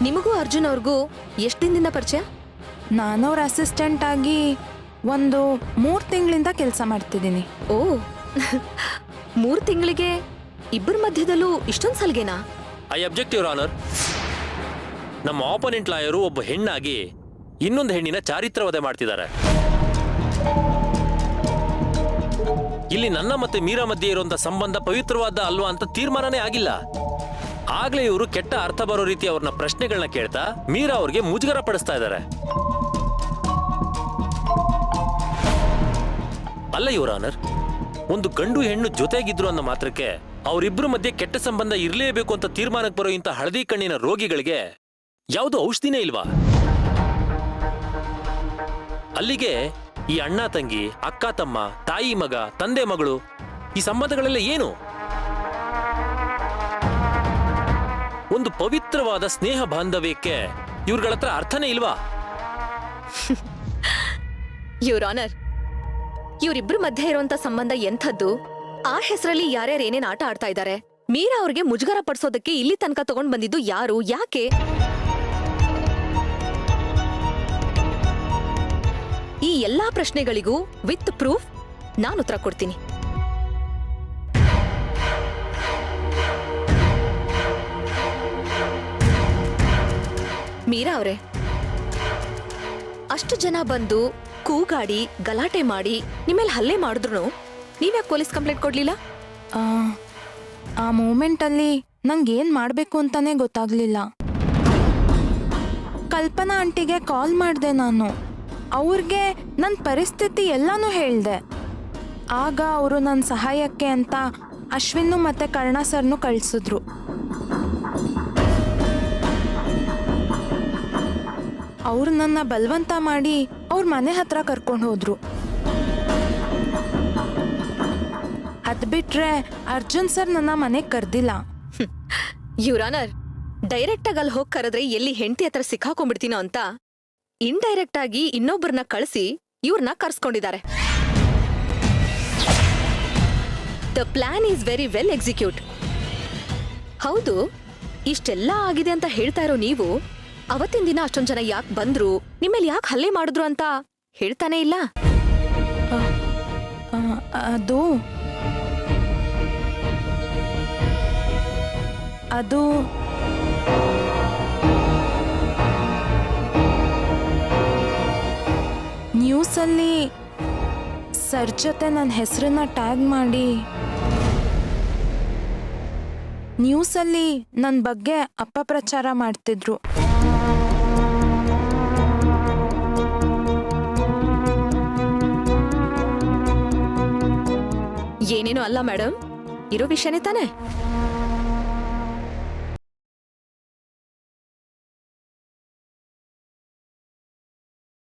ನಿಮಗೂ ಅರ್ಜುನ್ ಅವ್ರಿಗೂ ಎಷ್ಟು ದಿನದಿಂದ ಪರಿಚಯ? ನಾನವ್ರ ಅಸಿಸ್ಟೆಂಟ್ ಆಗಿ ಒಂದು 3 ತಿಂಗಳಿಂದ ಕೆಲಸ ಮಾಡ್ತಿದ್ದೀನಿ. ಓ 3 ತಿಂಗಳಿಗೆ ಇಬ್ಬರ ಮಧ್ಯದಲ್ಲೂ ಇಷ್ಟೊಂದು ಸಲ್ಗೆನಾ? I object your honour. ನಮ್ಮ ಆಪೋನೆಂಟ್ ಲಾಯರು ಒಬ್ಬ ಹೆಣ್ಣಾಗಿ ಇನ್ನೊಂದು ಹೆಣ್ಣಿನ ಚಾರಿತ್ರವಧೆ ಮಾಡ್ತಿದ್ದಾರೆ. ಇಲ್ಲಿ ನನ್ನ ಮತ್ತೆ ಮೀರಾ ಮಧ್ಯೆ ಇರುವಂತ ಸಂಬಂಧ ಪವಿತ್ರವಾದ ಅಲ್ವಾ ಅಂತ ತೀರ್ಮಾನನೇ ಆಗಿಲ್ಲ. ಆಗ್ಲೇ ಇವರು ಕೆಟ್ಟ ಅರ್ಥ ಬರೋ ರೀತಿ ಅವ್ರನ್ನ ಪ್ರಶ್ನೆಗಳನ್ನ ಕೇಳ್ತಾ ಮೀರಾ ಅವ್ರಿಗೆ ಮುಜುಗರ ಪಡಿಸ್ತಾ ಇದ್ದಾರೆ. ಅಲ್ಲ ಯುವರ್ ಆನರ್, ಒಂದು ಗಂಡು ಹೆಣ್ಣು ಜೊತೆಗಿದ್ರು ಅನ್ನೋ ಮಾತ್ರಕ್ಕೆ ಅವರಿಬ್ರು ಮಧ್ಯೆ ಕೆಟ್ಟ ಸಂಬಂಧ ಇರಲೇಬೇಕು ಅಂತ ತೀರ್ಮಾನಕ್ಕೆ ಬರೋ ಇಂಥ ಹಳದಿ ಕಣ್ಣಿನ ರೋಗಿಗಳಿಗೆ ಯಾವುದು ಔಷಧಿನೇ ಇಲ್ವಾ? ಅಲ್ಲಿಗೆ ಈ ಅಣ್ಣ ತಂಗಿ, ಅಕ್ಕ ತಮ್ಮ, ತಾಯಿ ಮಗ, ತಂದೆ ಮಗಳು ಈ ಸಂಬಂಧಗಳೆಲ್ಲ ಏನು? ಒಂದು ಪವಿತ್ರವಾದ ಸ್ನೇಹ ಬಾಂಧವ್ಯಕ್ಕೆ ಇವ್ರಗಳ ಹತ್ರ ಅರ್ಥನೇ ಇಲ್ವಾ? ಯುವರ್ ಆನರ್, ಇವರಿಬ್ರು ಮಧ್ಯೆ ಇರುವಂತ ಸಂಬಂಧ ಎಂಥದ್ದು? ಆ ಹೆಸರಲ್ಲಿ ಯಾರ್ಯಾರು ಏನೇನ್ ಆಟ ಆಡ್ತಾ ಇದ್ದಾರೆ? ಮೀರಾ ಅವ್ರಿಗೆ ಮುಜುಗರ ಪಡಿಸೋದಕ್ಕೆ ಇಲ್ಲಿ ತನಕ ತಗೊಂಡ್ ಬಂದಿದ್ದು ಯಾರು? ಯಾಕೆ? ಈ ಎಲ್ಲಾ ಪ್ರಶ್ನೆಗಳಿಗೂ ವಿತ್ ಪ್ರೂಫ್ ನಾನು ಉತ್ತರ ಕೊಡ್ತೀನಿ. ಮೀರಾ ಅವರೇ, ಅಷ್ಟು ಜನ ಬಂದು ಕೂಗಾಡಿ ಗಲಾಟೆ ಮಾಡಿ ನಿಮ್ಮೇಲೆ ಹಲ್ಲೆ ಮಾಡಿದ್ರು ನೀವ್ಯಾಕೆ ಪೊಲೀಸ್ ಕಂಪ್ಲೇಂಟ್ ಕೊಡ್ಲಿಲ್ಲ? ಆ ಮೂಮೆಂಟಲ್ಲಿ ನಂಗೇನ್ ಮಾಡಬೇಕು ಅಂತಾನೆ ಗೊತ್ತಾಗ್ಲಿಲ್ಲ. ಕಲ್ಪನಾ ಆಂಟಿಗೆ ಕಾಲ್ ಮಾಡಿದೆ ನಾನು. ಅವ್ರಿಗೆ ನನ್ನ ಪರಿಸ್ಥಿತಿ ಎಲ್ಲಾನು ಹೇಳ್ದೆ. ಆಗ ಅವರು ನನ್ನ ಸಹಾಯಕ್ಕೆ ಅಂತ ಅಶ್ವಿನ್ನು ಮತ್ತೆ ಕರ್ಣ ಸರ್ನು ಕಳಿಸಿದ್ರು. ಅವ್ರು ನನ್ನ ಬಲವಂತ ಮಾಡಿ ಅವ್ರ ಮನೆ ಹತ್ರ ಕರ್ಕೊಂಡು ಹೋದ್ರು. ಅದ್ ಬಿಟ್ರೆ ಅರ್ಜುನ್ ಸರ್ ನನ್ನ ಮನೆಗೆ ಕರ್ದಿಲ್ಲ. ಯುವರ್ ಆನರ್, ಡೈರೆಕ್ಟ್ ಆಗಿ ಅಲ್ಲಿ ಹೋಗಿ ಕರೆದ್ರೆ ಎಲ್ಲಿ ಹೆಂಡತಿ ಹತ್ರ ಸಿಕ್ಕಾಕೊಂಡ್ಬಿಡ್ತೀನೋ ಅಂತ ಇಂಡೈರೆಕ್ಟ್ ಆಗಿ ಇನ್ನೊಬ್ಬರನ್ನ ಕಳಿಸಿ ಇವ್ರನ್ನ ಕರ್ಸ್ಕೊಂಡಿದ್ದಾರೆ. The plan is very well execute. ಹೌದು, ಇಷ್ಟೆಲ್ಲ ಆಗಿದೆ ಅಂತ ಹೇಳ್ತಾ ಇರೋ ನೀವು ಅವತ್ತಿನ ದಿನ ಅಷ್ಟೊಂದ್ ಜನ ಯಾಕೆ ಬಂದ್ರು, ನಿಮ್ಮೇಲೆ ಯಾಕೆ ಹಲ್ಲೆ ಮಾಡಿದ್ರು ಅಂತ ಹೇಳ್ತಾನೆ ಇಲ್ಲ? ಅದು ನ್ಯೂಸಲ್ಲಿ ಸರ್ ಜೊತೆ ನನ್ನ ಹೆಸರನ್ನ ಟ್ಯಾಗ್ ಮಾಡಿ ನ್ಯೂಸಲ್ಲಿ ನನ್ನ ಬಗ್ಗೆ ಅಪಪ್ರಚಾರ ಮಾಡ್ತಿದ್ರು. ಏನೇನೋ ಅಲ್ಲ ಮೇಡಮ್, ಇರೋ ವಿಷಯನೇ ತಾನೆ.